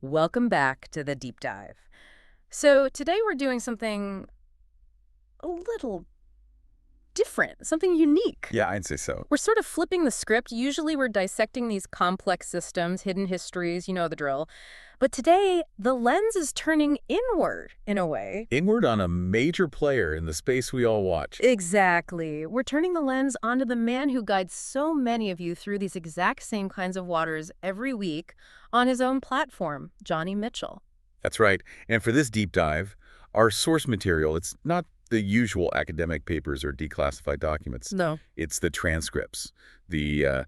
Welcome back to the deep dive. So, today we're doing something a little different, something unique. Yeah, I'd say so. We're sort of flipping the script. Usually we're dissecting these complex systems, hidden histories, you know the drill. But today, the lens is turning inward in a way. Inward on a major player in the space we all watch. Exactly. We're turning the lens onto the man who guides so many of you through these exact same kinds of waters every week on his own platform, Johnny Mitchell. That's right. And for this deep dive, our source material, it's not the usual academic papers or declassified documents. No. It's the transcripts, the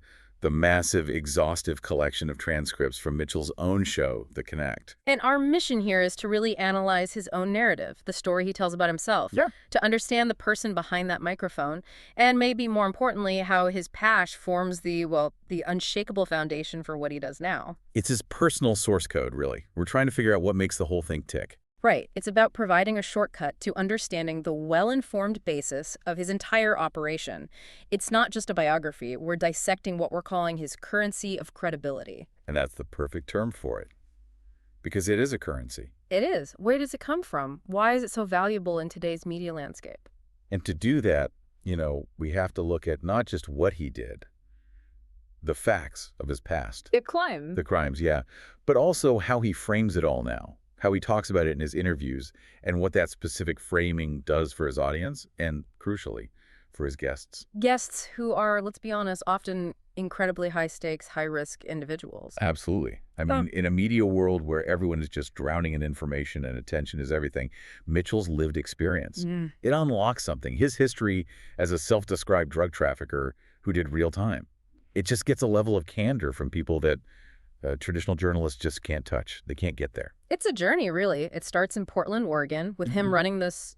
massive, exhaustive collection of transcripts from Mitchell's own show, The Connect. And our mission here is to really analyze his own narrative, the story he tells about himself, Yeah. to understand the person behind that microphone, and maybe more importantly, how his past forms the unshakable foundation for what he does now. It's his personal source code, really. We're trying to figure out what makes the whole thing tick. Right. It's about providing a shortcut to understanding the well-informed basis of his entire operation. It's not just a biography. We're dissecting what we're calling his currency of credibility. And that's the perfect term for it. Because it is a currency. It is. Where does it come from? Why is it so valuable in today's media landscape? And to do that, we have to look at not just what he did, the facts of his past, the crimes, yeah, but also how he frames it all now, how he talks about it in his interviews, and what that specific framing does for his audience, and crucially, for his guests. Guests who are, let's be honest, often incredibly high-stakes, high-risk individuals. Absolutely. I mean, in a media world where everyone is just drowning in information and attention is everything, Mitchell's lived experience, it unlocks something. His history as a self-described drug trafficker who did real time. It just gets a level of candor from people that traditional journalists just can't touch. They can't get there. It's a journey, really. It starts in Portland, Oregon, with him running this,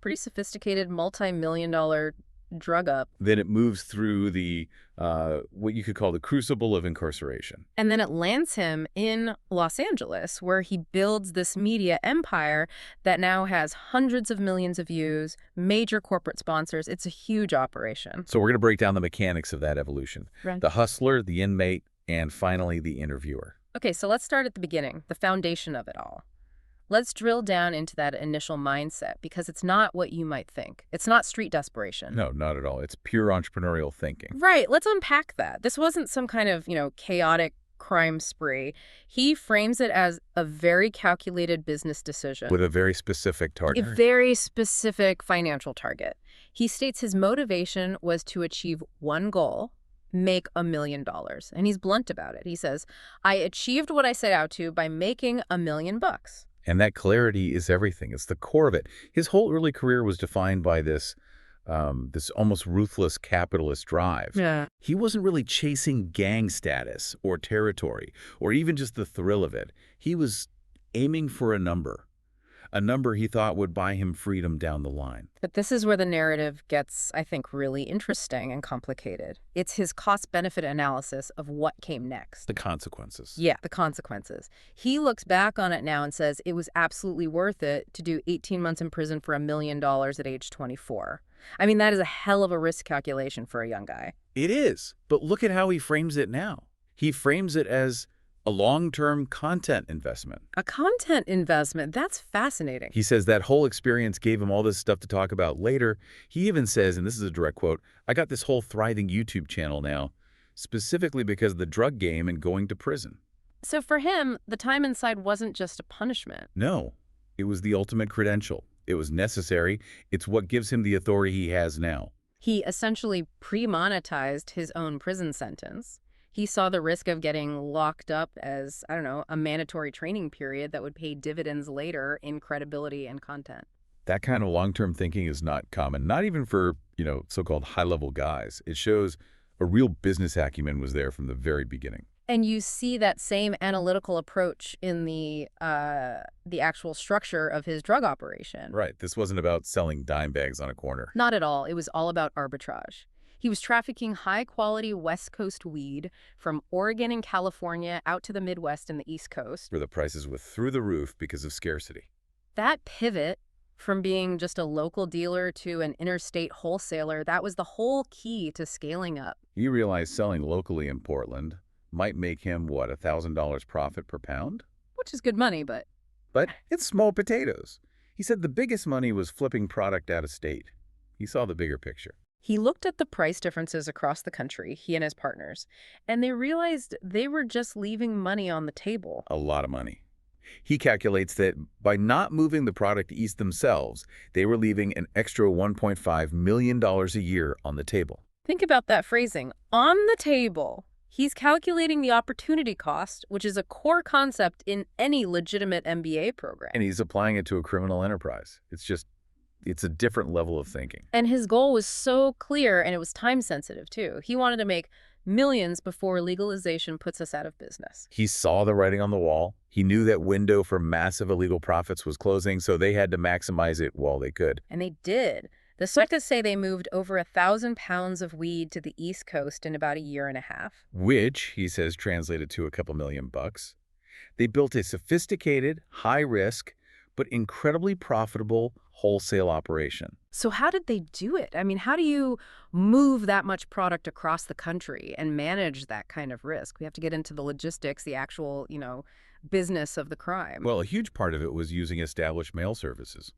pretty sophisticated multi-million-dollar drug up. Then it moves through the what you could call the crucible of incarceration. And then it lands him in Los Angeles, where he builds this media empire that now has hundreds of millions of views, major corporate sponsors. It's a huge operation. So we're going to break down the mechanics of that evolution. Right. The hustler, the inmate, and finally the interviewer. Okay, so let's start at the beginning, the foundation of it all. Let's drill down into that initial mindset, because it's not what you might think. It's not street desperation. No, not at all. It's pure entrepreneurial thinking. Right. Let's unpack that. This wasn't some kind of, chaotic crime spree. He frames it as a very calculated business decision. With a very specific target. A very specific financial target. He states his motivation was to achieve one goal: make $1 million. And he's blunt about it. He says, I achieved what I set out to by making $1 million. And that clarity is everything. It's the core of it. His whole early career was defined by this almost ruthless capitalist drive. Yeah. He wasn't really chasing gang status or territory or even just the thrill of it. He was aiming for a number he thought would buy him freedom down the line. But this is where the narrative gets, I think, really interesting and complicated. It's his cost-benefit analysis of what came next. The consequences. Yeah, the consequences. He looks back on it now and says it was absolutely worth it to do 18 months in prison for $1 million at age 24. I mean, that is a hell of a risk calculation for a young guy. It is. But look at how he frames it now. He frames it as a long-term content investment. A content investment? That's fascinating. He says that whole experience gave him all this stuff to talk about later. He even says, and this is a direct quote, I got this whole thriving YouTube channel now, specifically because of the drug game and going to prison. So for him, the time inside wasn't just a punishment. No, it was the ultimate credential. It was necessary. It's what gives him the authority he has now. He essentially pre-monetized his own prison sentence. He saw the risk of getting locked up as, a mandatory training period that would pay dividends later in credibility and content. That kind of long-term thinking is not common, not even for, so-called high-level guys. It shows a real business acumen was there from the very beginning. And you see that same analytical approach in the actual structure of his drug operation. Right. This wasn't about selling dime bags on a corner. Not at all. It was all about arbitrage. He was trafficking high-quality West Coast weed from Oregon and California out to the Midwest and the East Coast, where the prices were through the roof because of scarcity. That pivot from being just a local dealer to an interstate wholesaler, that was the whole key to scaling up. He realized selling locally in Portland might make him, what, $1,000 profit per pound? which is good money, but But it's small potatoes. He said the biggest money was flipping product out of state. He saw the bigger picture. he looked at the price differences across the country, he and his partners, and they realized they were just leaving money on the table. A lot of money. He calculates that by not moving the product east themselves, they were leaving an extra $1.5 million a year on the table. Think about that phrasing, on the table. He's calculating the opportunity cost, which is a core concept in any legitimate MBA program. And he's applying it to a criminal enterprise. It's a different level of thinking. And his goal was so clear, and it was time sensitive, too. He wanted to make millions before legalization puts us out of business. He saw the writing on the wall. He knew that window for massive illegal profits was closing, so they had to maximize it while they could. And they did. The sources say they moved over 1,000 pounds of weed to the East Coast in about a year and a half. Which, he says, translated to a couple $1 million. They built a sophisticated, high-risk, but incredibly profitable wholesale operation. So how did they do it? I mean, how do you move that much product across the country and manage that kind of risk? We have to get into the logistics, the actual, business of the crime. Well, a huge part of it was using established mail services.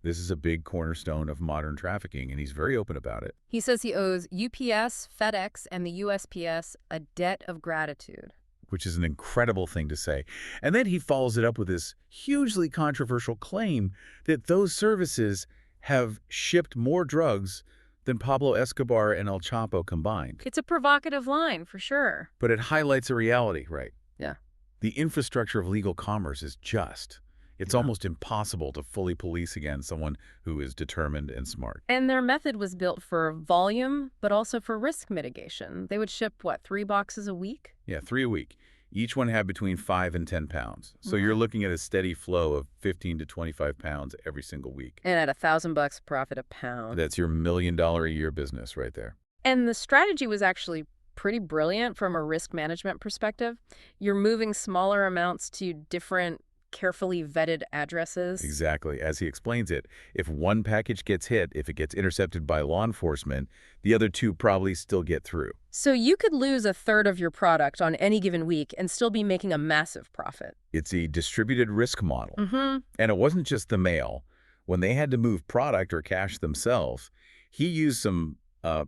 This is a big cornerstone of modern trafficking, and he's very open about it. He says he owes UPS, FedEx, and the USPS a debt of gratitude. Which is an incredible thing to say. And then he follows it up with this hugely controversial claim that those services have shipped more drugs than Pablo Escobar and El Chapo combined. It's a provocative line, for sure. But it highlights a reality, right? Yeah. The infrastructure of legal commerce is just. It's almost impossible to fully police against someone who is determined and smart. And their method was built for volume, but also for risk mitigation. They would ship, 3 boxes a week? Yeah, 3 a week. Each one had between 5 and 10 pounds. So you're looking at a steady flow of 15 to 25 pounds every single week. And at $1,000 profit a pound. That's your $1 million a year business right there. And the strategy was actually pretty brilliant from a risk management perspective. You're moving smaller amounts to different carefully vetted addresses. Exactly. As he explains it, if one package gets hit, if it gets intercepted by law enforcement, the other two probably still get through. So you could lose a third of your product on any given week and still be making a massive profit. It's a distributed risk model. And it wasn't just the mail. When they had to move product or cash themselves, he used some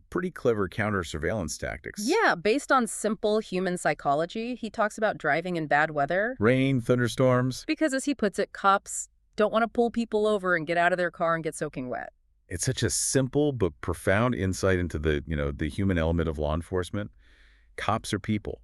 pretty clever counter-surveillance tactics. Yeah, based on simple human psychology, he talks about driving in bad weather. Rain, thunderstorms. Because, as he puts it, cops don't want to pull people over and get out of their car and get soaking wet. It's such a simple but profound insight into the human element of law enforcement. Cops are people.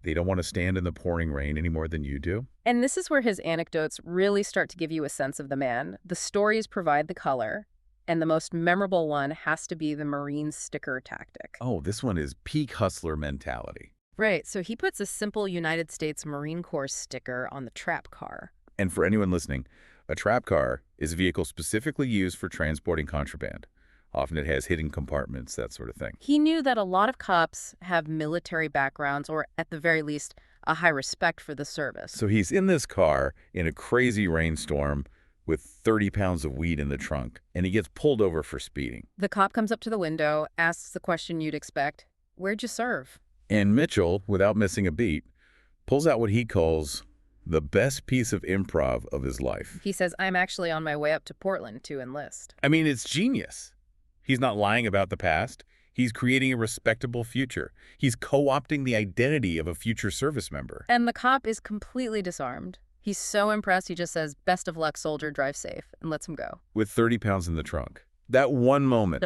They don't want to stand in the pouring rain any more than you do. And this is where his anecdotes really start to give you a sense of the man. The stories provide the color. And the most memorable one has to be the Marine sticker tactic. Oh, this one is peak hustler mentality. Right, so he puts a simple United States Marine Corps sticker on the trap car. And for anyone listening, a trap car is a vehicle specifically used for transporting contraband. Often it has hidden compartments, that sort of thing. He knew that a lot of cops have military backgrounds, or at the very least, a high respect for the service. So he's in this car in a crazy rainstorm with 30 pounds of weed in the trunk, and he gets pulled over for speeding. The cop comes up to the window, asks the question you'd expect, "Where'd you serve?" And Mitchell, without missing a beat, pulls out what he calls the best piece of improv of his life. He says, "I'm actually on my way up to Portland to enlist." I mean, it's genius. He's not lying about the past. He's creating a respectable future. He's co-opting the identity of a future service member. And the cop is completely disarmed. He's so impressed, he just says, "Best of luck, soldier, drive safe," and lets him go. With 30 pounds in the trunk. That one moment,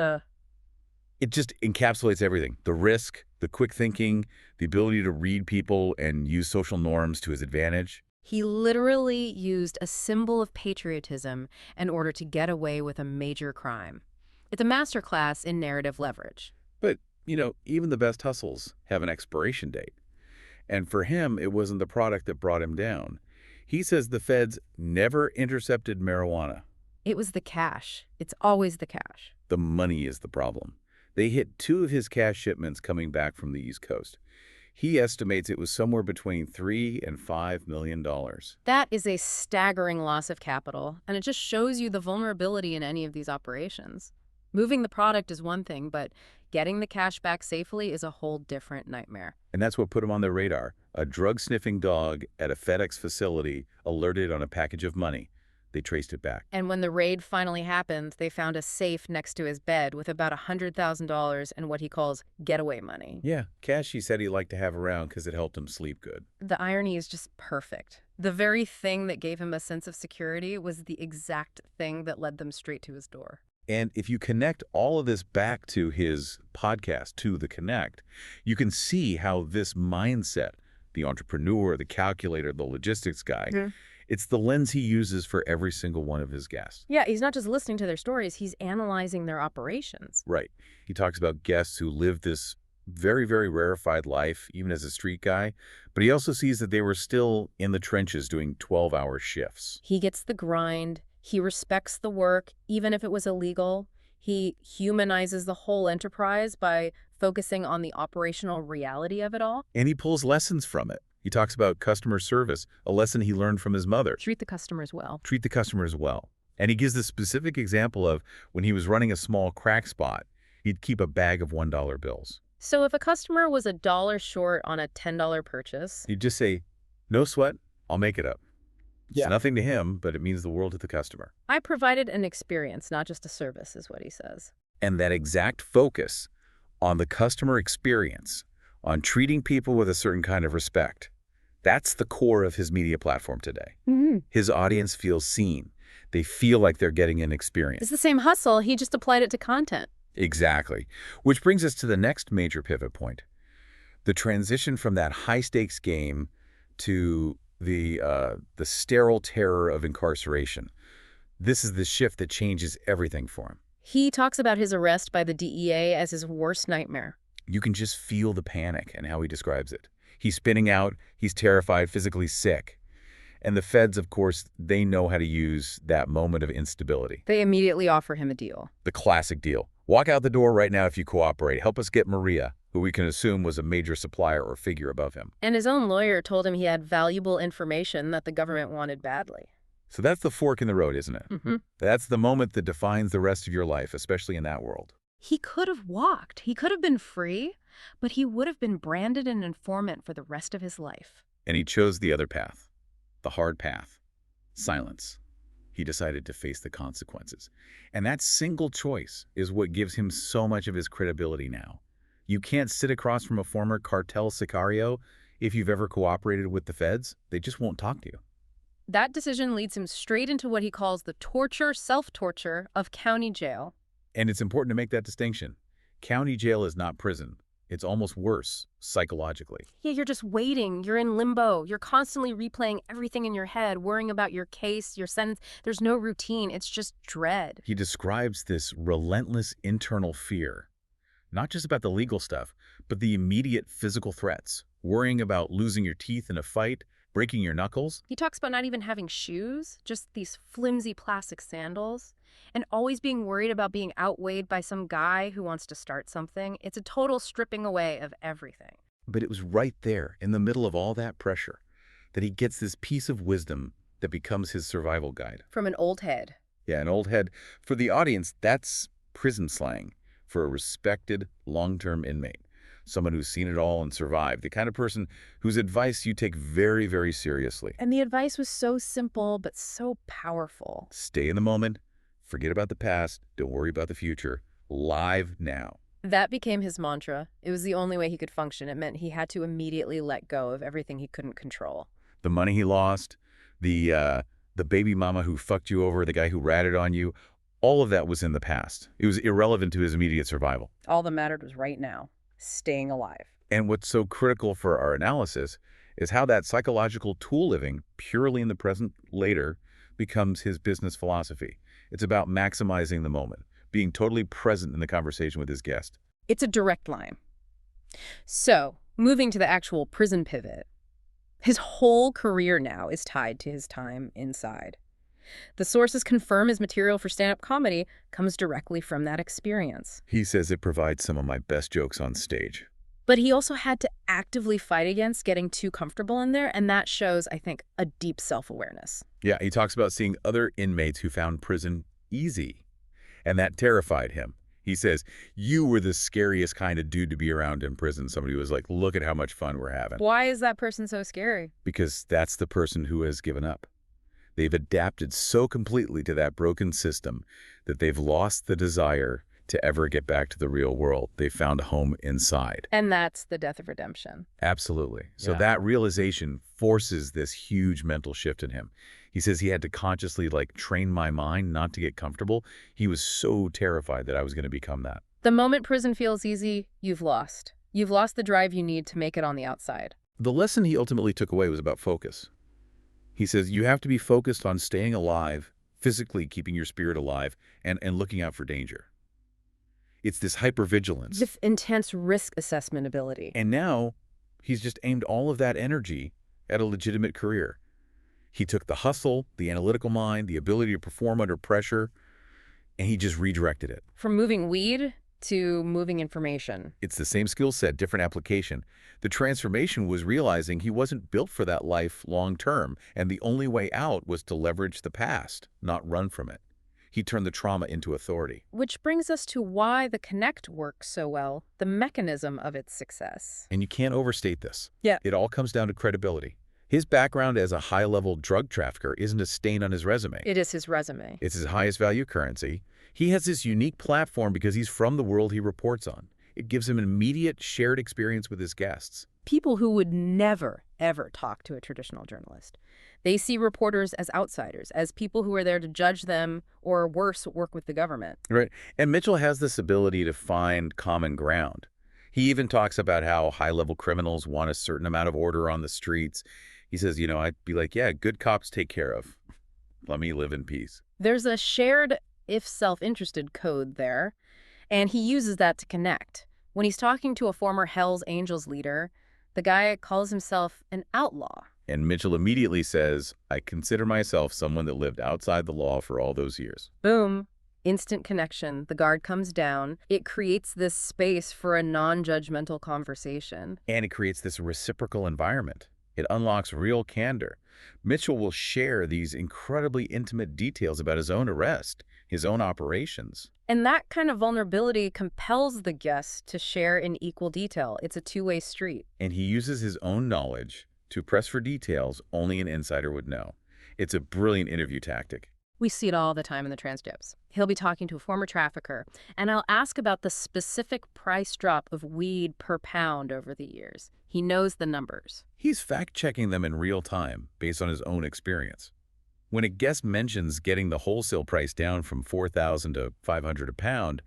it just encapsulates everything. The risk, the quick thinking, the ability to read people and use social norms to his advantage. He literally used a symbol of patriotism in order to get away with a major crime. It's a masterclass in narrative leverage. But, even the best hustles have an expiration date. And for him, it wasn't the product that brought him down. He says the feds never intercepted marijuana. It was the cash. It's always the cash. The money is the problem. They hit 2 of his cash shipments coming back from the East Coast. He estimates it was somewhere between $3 and $5 million. That is a staggering loss of capital, and it just shows you the vulnerability in any of these operations. Moving the product is one thing, but Getting the cash back safely is a whole different nightmare. And that's what put him on their radar. A drug-sniffing dog at a FedEx facility alerted on a package of money. They traced it back. And when the raid finally happened, they found a safe next to his bed with about $100,000 and what he calls getaway money. Yeah, cash he said he liked to have around because it helped him sleep good. The irony is just perfect. The very thing that gave him a sense of security was the exact thing that led them straight to his door. And if you connect all of this back to his podcast, to The Connect, you can see how this mindset, the entrepreneur, the calculator, the logistics guy, it's the lens he uses for every single one of his guests. Yeah, he's not just listening to their stories, he's analyzing their operations. Right. He talks about guests who lived this very, very rarefied life, even as a street guy, but he also sees that they were still in the trenches doing 12-hour shifts. He gets the grind. He respects the work, even if it was illegal. He humanizes the whole enterprise by focusing on the operational reality of it all. And he pulls lessons from it. He talks about customer service, a lesson he learned from his mother. Treat the customers well. Treat the customers well. And he gives the specific example of when he was running a small crack spot, he'd keep a bag of $1 bills. So if a customer was $1 short on a $10 purchase, He'd just say, "No sweat, I'll make it up." Yeah. It's nothing to him, but it means the world to the customer. I provided an experience, not just a service, is what he says. And that exact focus on the customer experience, on treating people with a certain kind of respect, that's the core of his media platform today. His audience feels seen. They feel like they're getting an experience. It's the same hustle, he just applied it to content. Exactly. Which brings us to the next major pivot point. The transition from that high-stakes game to the sterile terror of incarceration. This is the shift that changes everything for him. He talks about his arrest by the DEA as his worst nightmare. You can just feel the panic and how he describes it. He's spinning out, he's terrified, physically sick. And the feds, of course, they know how to use that moment of instability. They immediately offer him a deal. The classic deal. Walk out the door right now if you cooperate. Help us get Maria, who we can assume was a major supplier or figure above him. And his own lawyer told him he had valuable information that the government wanted badly. So that's the fork in the road, isn't it? That's the moment that defines the rest of your life, especially in that world. He could have walked. He could have been free, but he would have been branded an informant for the rest of his life. And he chose the other path, the hard path, silence. He decided to face the consequences. And that single choice is what gives him so much of his credibility now. You can't sit across from a former cartel sicario if you've ever cooperated with the feds. They just won't talk to you. That decision leads him straight into what he calls the torture, self-torture of county jail. And it's important to make that distinction. County jail is not prison. It's almost worse, psychologically. Yeah, you're just waiting. You're in limbo. You're constantly replaying everything in your head, worrying about your case, your sentence. There's no routine. It's just dread. He describes this relentless internal fear, not just about the legal stuff, but the immediate physical threats, worrying about losing your teeth in a fight, breaking your knuckles. He talks about not even having shoes, just these flimsy plastic sandals, and always being worried about being outweighed by some guy who wants to start something. It's a total stripping away of everything. But it was right there, in the middle of all that pressure, that he gets this piece of wisdom that becomes his survival guide. From an old head. Yeah, an old head. For the audience, that's prison slang for a respected long-term inmate. Someone who's seen it all and survived. The kind of person whose advice you take very, very seriously. And the advice was so simple, but so powerful. Stay in the moment. Forget about the past. Don't worry about the future. Live now. That became his mantra. It was the only way he could function. It meant he had to immediately let go of everything he couldn't control. The money he lost, the baby mama who fucked you over, the guy who ratted on you, all of that was in the past. It was irrelevant to his immediate survival. All that mattered was right now, staying alive. And what's so critical for our analysis is how that psychological tool living, purely in the present later, becomes his business philosophy. It's about maximizing the moment, being totally present in the conversation with his guest. It's a direct line. So, moving to the actual prison pivot, his whole career now is tied to his time inside. The sources confirm his material for stand-up comedy comes directly from that experience. He says it provides some of my best jokes on stage. But he also had to actively fight against getting too comfortable in there, and that shows, I think, a deep self-awareness. Yeah, he talks about seeing other inmates who found prison easy, and that terrified him. He says, you were the scariest kind of dude to be around in prison. Somebody was like, look at how much fun we're having. Why is that person so scary? Because that's the person who has given up. They've adapted so completely to that broken system that they've lost the desire to ever get back to the real world. They found a home inside. And that's the death of redemption. Absolutely. So Yeah. that realization forces this huge mental shift in him. He says he had to consciously train my mind not to get comfortable. He was so terrified that I was going to become that. The moment prison feels easy, you've lost. You've lost the drive you need to make it on the outside. The lesson he ultimately took away was about focus. He says you have to be focused on staying alive, physically keeping your spirit alive, and looking out for danger. It's this hypervigilance. This intense risk assessment ability. And now he's just aimed all of that energy at a legitimate career. He took the hustle, the analytical mind, the ability to perform under pressure, and he just redirected it. From moving weed to moving information. It's the same skill set, different application. The transformation was realizing he wasn't built for that life long term, and the only way out was to leverage the past, not run from it. He turned the trauma into authority. Which brings us to why the Connect works so well, the mechanism of its success. And you can't overstate this. Yeah. It all comes down to credibility. His background as a high-level drug trafficker isn't a stain on his resume. It is his resume. It's his highest value currency. He has this unique platform because he's from the world he reports on. It gives him an immediate shared experience with his guests. People who would never, ever talk to a traditional journalist. They see reporters as outsiders, as people who are there to judge them, or worse, work with the government. Right. And Mitchell has this ability to find common ground. He even talks about how high-level criminals want a certain amount of order on the streets. He says, I'd be like, yeah, good cops take care of. Let me live in peace. There's a shared, if self-interested code there, and he uses that to connect. When he's talking to a former Hells Angels leader, the guy calls himself an outlaw. And Mitchell immediately says, I consider myself someone that lived outside the law for all those years. Boom. Instant connection. The guard comes down. It creates this space for a non-judgmental conversation. And it creates this reciprocal environment. It unlocks real candor. Mitchell will share these incredibly intimate details about his own arrest, his own operations. And that kind of vulnerability compels the guest to share in equal detail. It's a two-way street. And he uses his own knowledge to press for details only an insider would know. It's a brilliant interview tactic. We see it all the time in the transcripts. He'll be talking to a former trafficker, and I'll ask about the specific price drop of weed per pound over the years. He knows the numbers. He's fact-checking them in real time based on his own experience. When a guest mentions getting the wholesale price down from $4,000 to $500 a pound,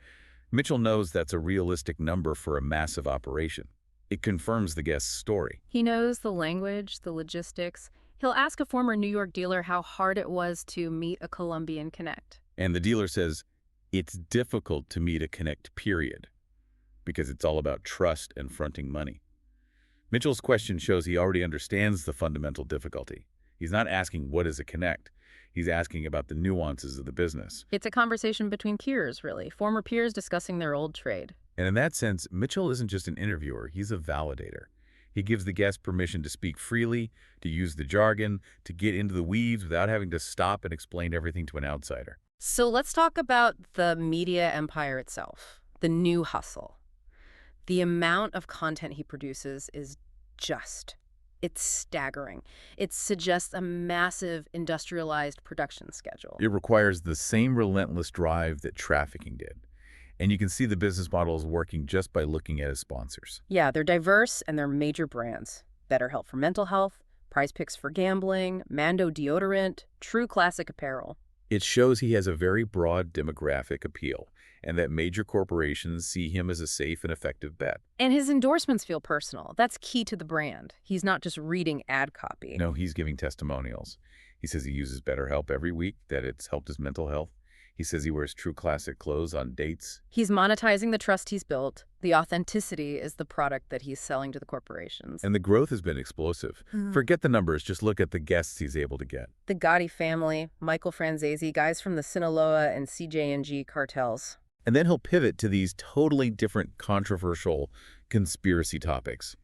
Mitchell knows that's a realistic number for a massive operation. It confirms the guest's story. He knows the language, the logistics. He'll ask a former New York dealer how hard it was to meet a Colombian connect. And the dealer says, it's difficult to meet a connect, period, because it's all about trust and fronting money. Mitchell's question shows he already understands the fundamental difficulty. He's not asking what is a connect. He's asking about the nuances of the business. It's a conversation between peers, really. Former peers discussing their old trade. And in that sense, Mitchell isn't just an interviewer, he's a validator. He gives the guest permission to speak freely, to use the jargon, to get into the weeds without having to stop and explain everything to an outsider. So let's talk about the media empire itself, the new hustle. The amount of content he produces is it's staggering. It suggests a massive industrialized production schedule. It requires the same relentless drive that trafficking did. And you can see the business model is working just by looking at his sponsors. Yeah, they're diverse and they're major brands. BetterHelp for mental health, Prize Picks for gambling, Mando deodorant, True Classic apparel. It shows he has a very broad demographic appeal, and that major corporations see him as a safe and effective bet. And his endorsements feel personal. That's key to the brand. He's not just reading ad copy. No, he's giving testimonials. He says he uses BetterHelp every week, that it's helped his mental health. He says he wears True Classic clothes on dates. He's monetizing the trust he's built. The authenticity is the product that he's selling to the corporations. And the growth has been explosive. Forget the numbers, just look at the guests he's able to get. The Gotti family, Michael Franzese, guys from the Sinaloa and CJ&G cartels. And then he'll pivot to these totally different controversial conspiracy topics.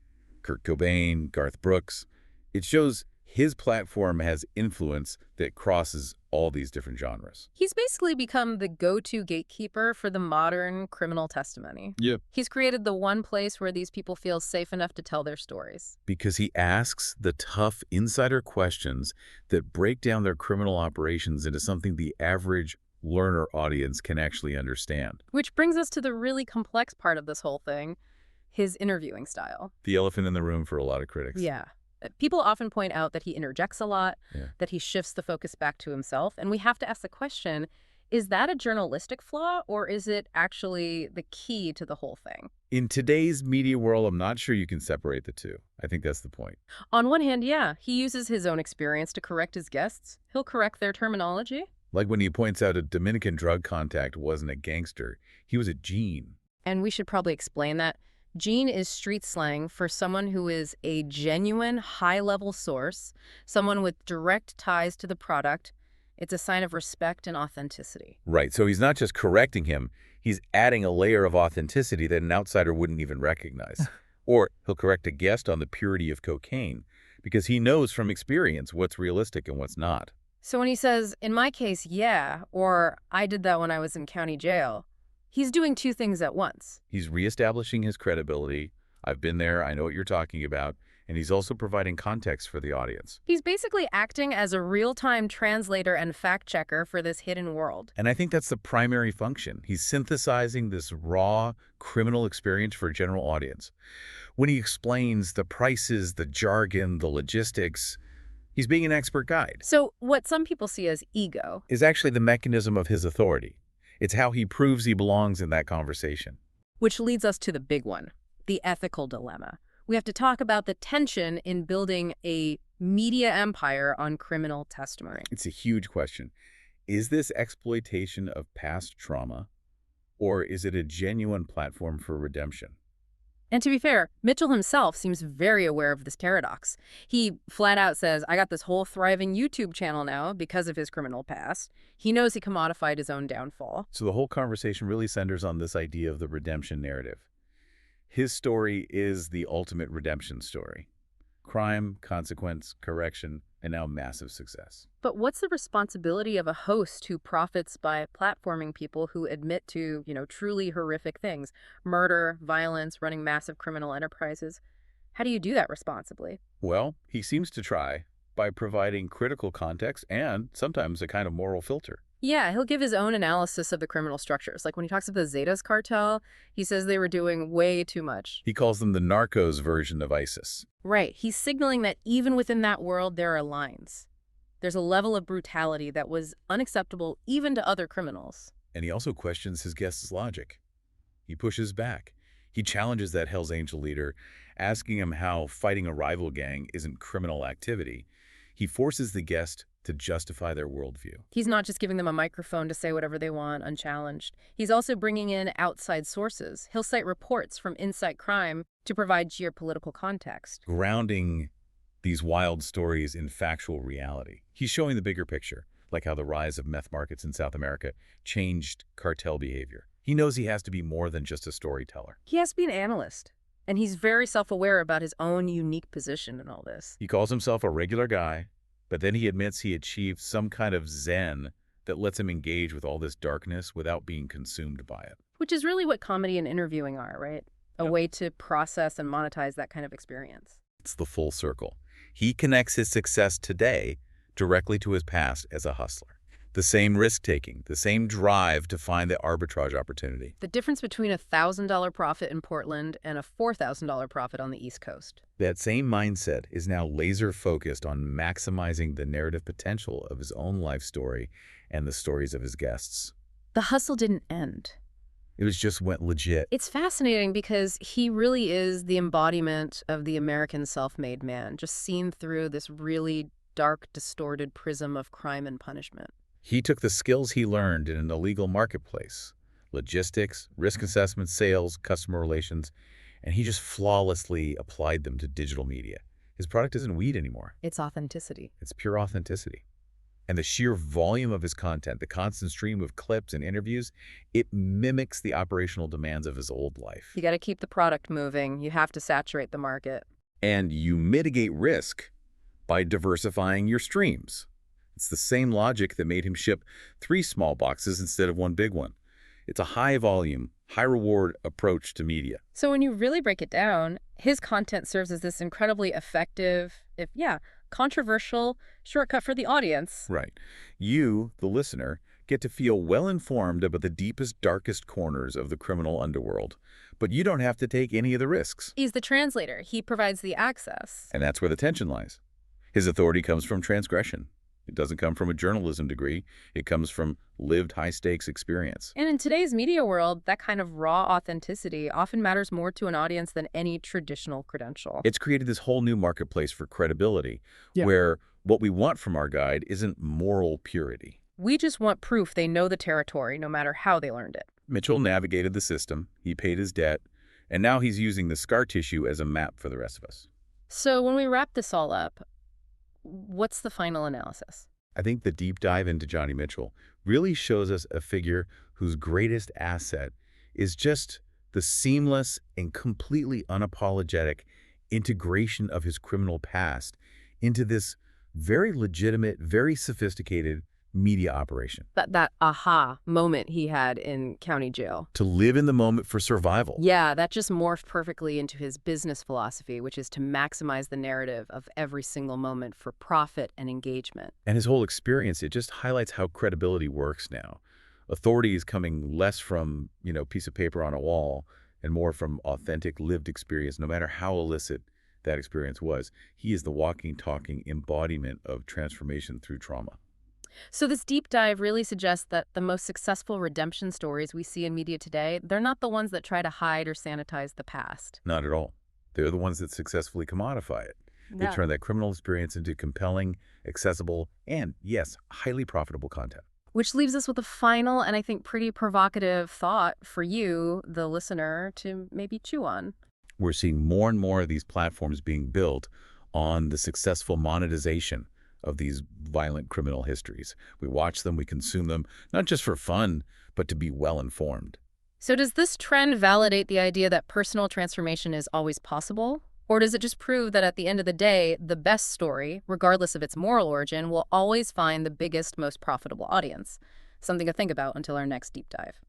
Kurt Cobain, Garth Brooks. It shows His platform has influence that crosses all these different genres. He's basically become the go-to gatekeeper for the modern criminal testimony. Yep. He's created the one place where these people feel safe enough to tell their stories. Because he asks the tough insider questions that break down their criminal operations into something the average learner audience can actually understand. Which brings us to the really complex part of this whole thing, his interviewing style. The elephant in the room for a lot of critics. Yeah. People often point out that he interjects a lot, Yeah. that he shifts the focus back to himself, and we have to ask the question, is that a journalistic flaw, or is it actually the key to the whole thing? In today's media world, I'm not sure you can separate the two. I think that's the point. On one hand, yeah, he uses his own experience to correct his guests. He'll correct their terminology. Like when he points out a Dominican drug contact wasn't a gangster, he was a gene. And we should probably explain that. Gene is street slang for someone who is a genuine, high-level source, someone with direct ties to the product. It's a sign of respect and authenticity. Right, so he's not just correcting him, he's adding a layer of authenticity that an outsider wouldn't even recognize. Or he'll correct a guest on the purity of cocaine, because he knows from experience what's realistic and what's not. So when he says, in my case, yeah, or I did that when I was in county jail, he's doing two things at once. He's reestablishing his credibility. I've been there, I know what you're talking about. And he's also providing context for the audience. He's basically acting as a real-time translator and fact-checker for this hidden world. And I think that's the primary function. He's synthesizing this raw criminal experience for a general audience. When he explains the prices, the jargon, the logistics, he's being an expert guide. So what some people see as ego Is actually the mechanism of his authority. It's how he proves he belongs in that conversation. which leads us to the big one, the ethical dilemma. We have to talk about the tension in building a media empire on criminal testimony. It's a huge question. Is this exploitation of past trauma, or is it a genuine platform for redemption? And to be fair, Mitchell himself seems very aware of this paradox. He flat out says, I got this whole thriving YouTube channel now because of his criminal past. He knows he commodified his own downfall. So the whole conversation really centers on this idea of the redemption narrative. His story is the ultimate redemption story. Crime, consequence, correction, and now massive success. But what's the responsibility of a host who profits by platforming people who admit to, truly horrific things? Murder, violence, running massive criminal enterprises. How do you do that responsibly? Well, he seems to try by providing critical context and sometimes a kind of moral filter. Yeah, he'll give his own analysis of the criminal structures. Like when he talks about the Zetas cartel, he says they were doing way too much. He calls them the narcos version of ISIS. Right. He's signaling that even within that world, there are lines. There's a level of brutality that was unacceptable even to other criminals. And he also questions his guest's logic. He pushes back. He challenges that Hell's Angel leader, asking him how fighting a rival gang isn't criminal activity. He forces the guest to justify their worldview. He's not just giving them a microphone to say whatever they want, unchallenged. He's also bringing in outside sources. He'll cite reports from Insight Crime to provide geopolitical context. Grounding these wild stories in factual reality. He's showing the bigger picture, like how the rise of meth markets in South America changed cartel behavior. He knows he has to be more than just a storyteller. He has to be an analyst, and he's very self-aware about his own unique position in all this. He calls himself a regular guy, but then he admits he achieved some kind of zen that lets him engage with all this darkness without being consumed by it. Which is really what comedy and interviewing are, right? A Yep. way to process and monetize that kind of experience. It's the full circle. He connects his success today directly to his past as a hustler. The same risk-taking, the same drive to find the arbitrage opportunity. The difference between a $1,000 profit in Portland and a $4,000 profit on the East Coast. That same mindset is now laser-focused on maximizing the narrative potential of his own life story and the stories of his guests. The hustle didn't end. It just went legit. It's fascinating because he really is the embodiment of the American self-made man, just seen through this really dark, distorted prism of crime and punishment. He took the skills he learned in an illegal marketplace, logistics, risk assessment, sales, customer relations, and he just flawlessly applied them to digital media. His product isn't weed anymore. It's authenticity. It's pure authenticity. And the sheer volume of his content, the constant stream of clips and interviews, it mimics the operational demands of his old life. You got to keep the product moving. You have to saturate the market. And you mitigate risk By diversifying your streams. It's the same logic that made him ship 3 small boxes instead of one big one. It's a high-volume, high-reward approach to media. So when you really break it down, his content serves as this incredibly effective, controversial shortcut for the audience. Right. You, the listener, get to feel well-informed about the deepest, darkest corners of the criminal underworld. But you don't have to take any of the risks. He's the translator. He provides the access. And that's where the tension lies. His authority comes from transgression. It doesn't come from a journalism degree. It comes from lived high-stakes experience. And in today's media world, that kind of raw authenticity often matters more to an audience than any traditional credential. It's created this whole new marketplace for credibility, where what we want from our guide isn't moral purity. We just want proof they know the territory, no matter how they learned it. Mitchell navigated the system, he paid his debt, and now he's using the scar tissue as a map for the rest of us. So when we wrap this all up, what's the final analysis? I think the deep dive into Johnny Mitchell really shows us a figure whose greatest asset is just the seamless and completely unapologetic integration of his criminal past into this very legitimate, very sophisticated media operation. That aha moment he had in county jail. To live in the moment for survival. Yeah, that just morphed perfectly into his business philosophy, which is to maximize the narrative of every single moment for profit and engagement. And his whole experience, it just highlights how credibility works now. Authority is coming less from, piece of paper on a wall and more from authentic lived experience, no matter how illicit that experience was. He is the walking, talking embodiment of transformation through trauma. So this deep dive really suggests that the most successful redemption stories we see in media today, they're not the ones that try to hide or sanitize the past. Not at all. They're the ones that successfully commodify it. They turn that criminal experience into compelling, accessible, and, yes, highly profitable content. Which leaves us with a final and I think pretty provocative thought for you, the listener, to maybe chew on. We're seeing more and more of these platforms being built on the successful monetization of these violent criminal histories. We watch them, we consume them, not just for fun, but to be well-informed. So does this trend validate the idea that personal transformation is always possible? Or does it just prove that at the end of the day, the best story, regardless of its moral origin, will always find the biggest, most profitable audience? Something to think about until our next deep dive.